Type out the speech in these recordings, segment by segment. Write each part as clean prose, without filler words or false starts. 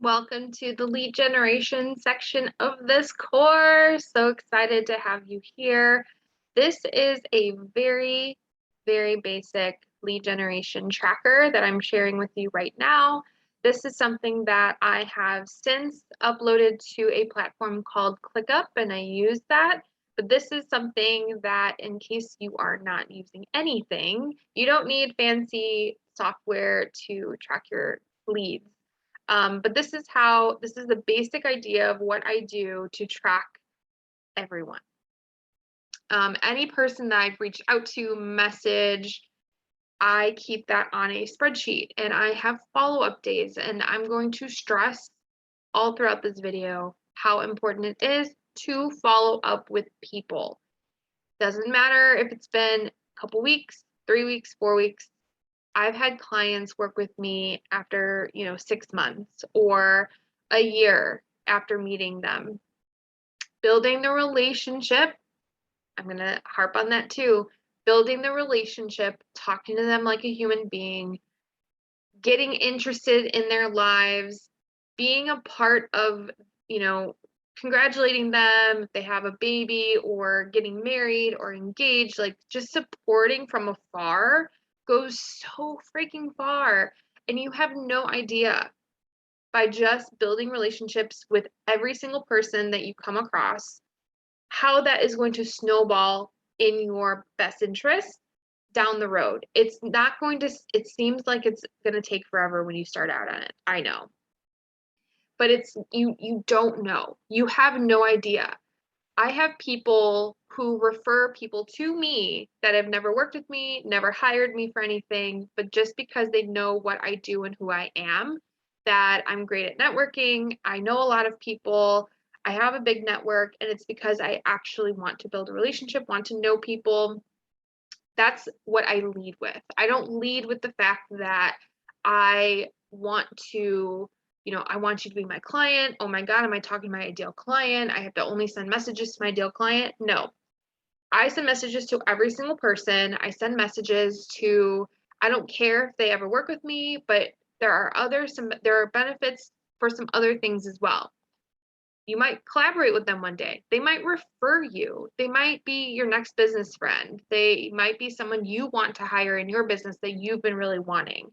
Welcome to the lead generation section of this course. So excited to have you here. This is a very basic lead generation tracker that I'm sharing with you right now. This is something that I have since uploaded to a platform called ClickUp, and I use that. But this is something that, in case you are not using anything, you don't need fancy software to track your leads. But this is the basic idea of what I do to track everyone. Any person that I've reached out to, message, I keep that on a spreadsheet and I have follow-up days, and I'm going to stress all throughout this video how important it is to follow up with people. Doesn't matter if it's been a couple weeks, 3 weeks, 4 weeks. I've had clients work with me after, 6 months or a year after meeting them. Building the relationship, I'm going to harp on that too. Building the relationship, talking to them like a human being, getting interested in their lives, being a part of, congratulating them if they have a baby or getting married or engaged, like just supporting from afar goes so freaking far. And you have no idea, by just building relationships with every single person that you come across, how that is going to snowball in your best interest down the road. It's not going to, it seems like it's going to take forever when you start out on it. I know. But it's you don't know. You have no idea. I have people who refer people to me that have never worked with me, never hired me for anything, but just because they know what I do and who I am, that I'm great at networking, I know a lot of people, I have a big network, and it's because I actually want to build a relationship, want to know people. That's what I lead with. I don't lead with the fact that I want to, I want you to be my client. Oh my God, am I talking to my ideal client? I have to only send messages to my ideal client. No, I send messages to every single person. I send messages to, I don't care if they ever work with me, but there are benefits for some other things as well. You might collaborate with them one day. They might refer you. They might be your next business friend. They might be someone you want to hire in your business that you've been really wanting.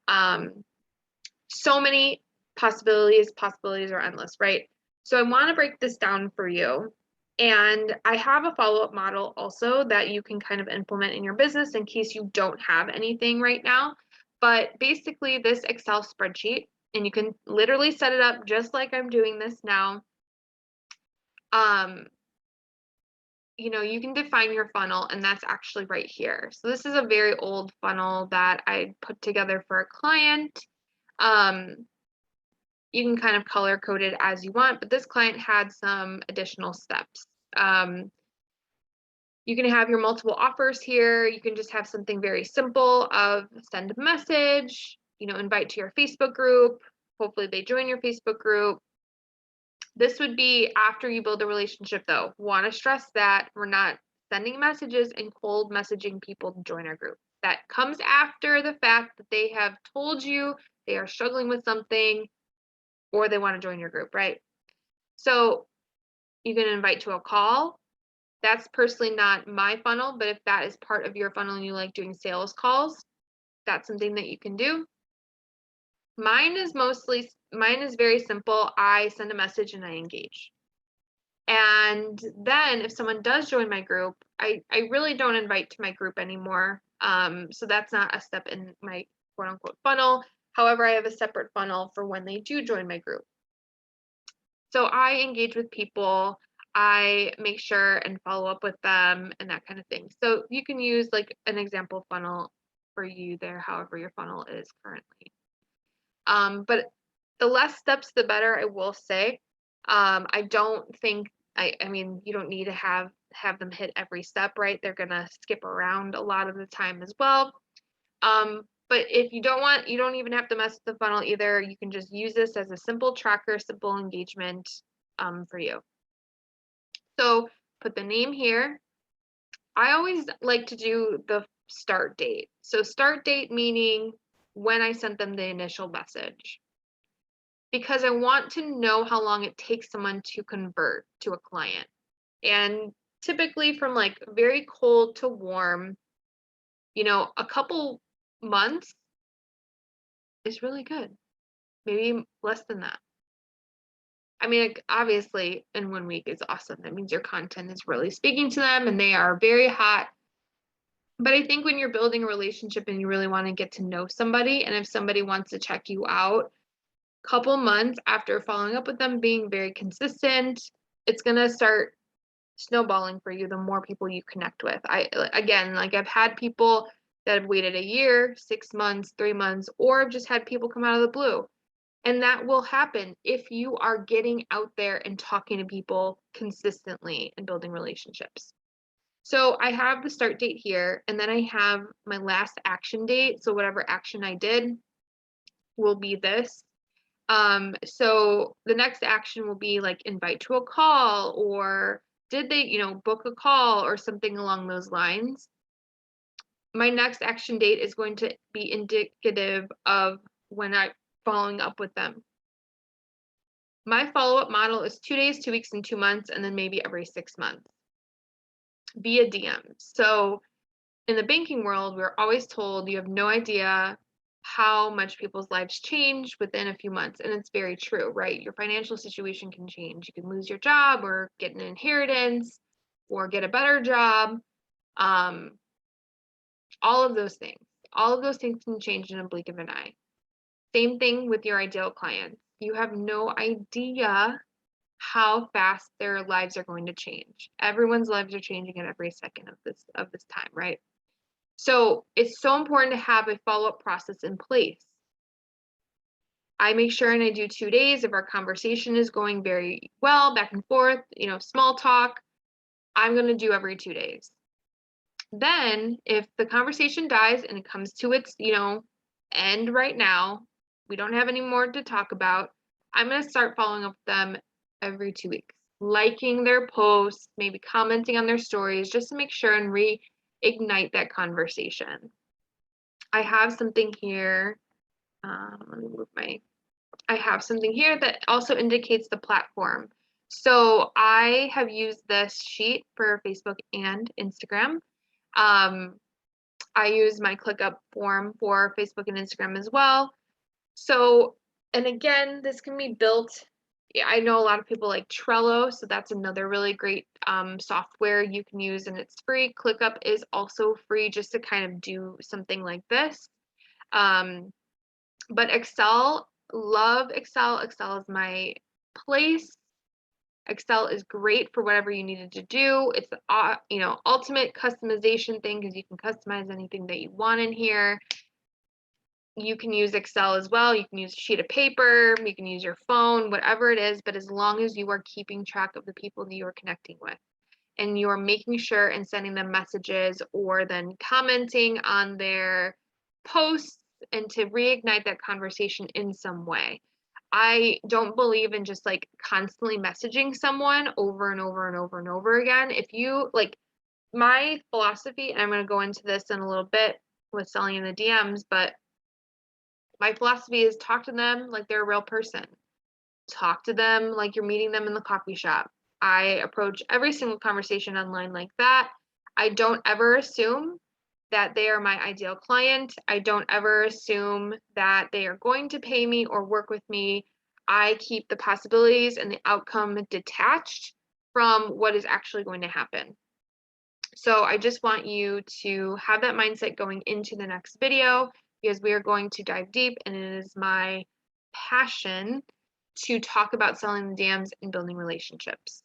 Um, so many possibilities. Possibilities are endless, right? So I want to break this down for you. And I have a follow-up model also that you can kind of implement in your business in case you don't have anything right now. But basically, this Excel spreadsheet, and you can literally set it up just like I'm doing this now. um you can define your funnel, and that's actually right here. So this is a very old funnel that I put together for a client. um you can kind of color code it as you want, but this client had some additional steps. You can have your multiple offers here. You can just have something very simple of send a message, invite to your Facebook group. Hopefully they join your Facebook group. This would be after you build a relationship, though. Want to stress that we're not sending messages and cold messaging people to join our group. That comes after the fact that they have told you they are struggling with something or they want to join your group, right? So you can invite to a call. That's personally not my funnel, but if that is part of your funnel and you like doing sales calls, that's something that you can do. Mine is very simple. I send a message and I engage. And then if someone does join my group, I really don't invite to my group anymore. So that's not a step in my quote unquote funnel. However, I have a separate funnel for when they do join my group. So I engage with people, I make sure and follow up with them and that kind of thing. So you can use like an example funnel for you there, however your funnel is currently. But the less steps, the better, I will say. I don't think I mean, you don't need to have them hit every step, right? They're gonna skip around a lot of the time as well. But if you don't want, you don't even have to mess with the funnel either. You can just use this as a simple tracker, simple engagement for you. So put the name here. I always like to do the start date. So start date meaning when I sent them the initial message. because I want to know how long it takes someone to convert to a client. And typically from like very cold to warm, a couple months is really good. Maybe less than that. I mean, like, obviously, in 1 week is awesome. That means your content is really speaking to them and they are very hot. But I think when you're building a relationship and you really want to get to know somebody, and if somebody wants to check you out, couple months after following up with them, being very consistent, it's gonna start snowballing for you the more people you connect with. Again, like I've had people that have waited a year, 6 months, 3 months, or I've just had people come out of the blue. And that will happen if you are getting out there and talking to people consistently and building relationships. So I have the start date here, and then I have my last action date. So whatever action I did will be this. So the next action will be like invite to a call, or did they, book a call or something along those lines. My next action date is going to be indicative of when I'm following up with them. My follow-up model is 2 days, 2 weeks, and 2 months, and then maybe every 6 months via DM. So in the banking world, we're always told you have no idea how much people's lives change within a few months. And it's very true, right? Your financial situation can change. You can lose your job or get an inheritance or get a better job. All of those things. All of those things can change in a blink of an eye. Same thing with your ideal clients. You have no idea how fast their lives are going to change. Everyone's lives are changing at every second of this time, right? So it's so important to have a follow-up process in place. I make sure and I do 2 days. If our conversation is going very well, back and forth, small talk, I'm going to do every 2 days. Then if the conversation dies and it comes to its, end right now, we don't have any more to talk about, I'm going to start following up with them every 2 weeks, liking their posts, maybe commenting on their stories, just to make sure and reignite that conversation. I have something here. Let me move I have something here that also indicates the platform. So I have used this sheet for Facebook and Instagram. I use my ClickUp form for Facebook and Instagram as well. So, and again, this can be built. I know a lot of people like Trello, so that's another really great software you can use, and it's free. ClickUp is also free just to kind of do something like this. But Excel, love Excel. Excel is my place. Excel is great for whatever you needed to do. It's the ultimate customization thing because you can customize anything that you want in here. You can use Excel as well. You can use a sheet of paper, you can use your phone, whatever it is, but as long as you are keeping track of the people that you are connecting with and you're making sure and sending them messages or then commenting on their posts and to reignite that conversation in some way. I don't believe in just like constantly messaging someone over and over and over and over again. If you like my philosophy, and I'm going to go into this in a little bit with selling in the DMs, but my philosophy is talk to them like they're a real person. Talk to them like you're meeting them in the coffee shop. I approach every single conversation online like that. I don't ever assume that they are my ideal client. I don't ever assume that they are going to pay me or work with me. I keep the possibilities and the outcome detached from what is actually going to happen. So I just want you to have that mindset going into the next video because we are going to dive deep, and it is my passion to talk about selling the DMs and building relationships.